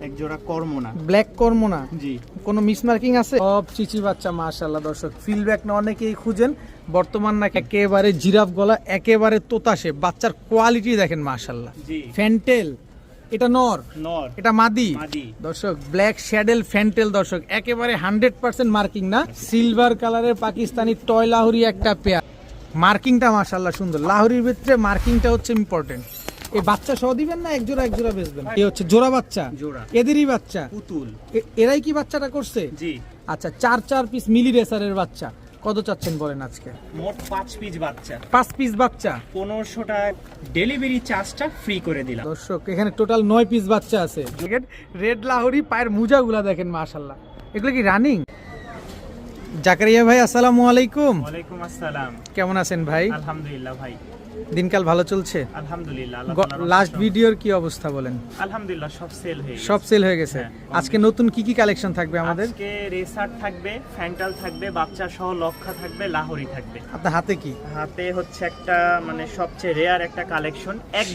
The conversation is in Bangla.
এক জোড়া কর্মনা। ব্ল্যাক কর্মনা, জি। কোনো মিসমার্কিং আছে? সব চিচি বাচ্চা মাশাআল্লাহ। দর্শক ফিল্ডব্যাক না অনেকেই খুঁজেন, বর্তমান না একেবারে জিরাফ গলা, একেবারে তোতাশে, বাচ্চার কোয়ালিটি দেখেন মাশাআল্লাহ। জি। ফ্যান্টেল, এটা নর, এটা মাদি। দর্শক ব্ল্যাক শ্যাডেল ফ্যান্টেল, দর্শক একেবারে 100% মার্কিং না, সিলভার কালারের পাকিস্তানি টয় লাহোরি একটা পেয়ার। মার্কিংটা মাশাআল্লাহ সুন্দর, লাহোরির ভিতরে মার্কিংটা হচ্ছে ইম্পর্টেন্ট। এই বাচ্চা সহ দিবেন না এক জোড়া বেচবেন? এই হচ্ছে জোড়া বাচ্চা, এদেরই বাচ্চা পুতুল। এরাই কি বাচ্চাটা করছে? জি। আচ্ছা, 4 পিস মিলি রেসারের বাচ্চা কত চাচ্ছেন বলেন আজকে? মোট 5 পিস বাচ্চা। 5 পিস বাচ্চা 1500 টাকা ডেলিভারি চার্জটা ফ্রি করে দিলাম। দর্শক এখানে টোটাল 9 পিস বাচ্চা আছে। রেড লাহোরি, পায়ের মোজাগুলা দেখেন মাশাআল্লাহ। এগুলো কি রানিং? জাকারিয়া ভাই আসসালামু আলাইকুম। ওয়ালাইকুম আসসালাম। কেমন আছেন ভাই? আলহামদুলিল্লাহ ভাই। দিনকাল ভালো চলছে? আলহামদুলিল্লাহ। লাস্ট ভিডিওর কি অবস্থা বলেন? আলহামদুলিল্লাহ সব সেল হয়ে গেছে। সব সেল হয়ে গেছে। হ্যাঁ। আজকে নতুন কি কি কালেকশন থাকবে আমাদের? আজকে রেসার থাকবে, ফ্যান্টাল থাকবে, বাচ্চা সহ লক্ষা থাকবে, লাহোরি থাকবে। আপনার হাতে কি? হাতে হচ্ছে একটা মানে সবচেয়ে রেয়ার একটা কালেকশন, এক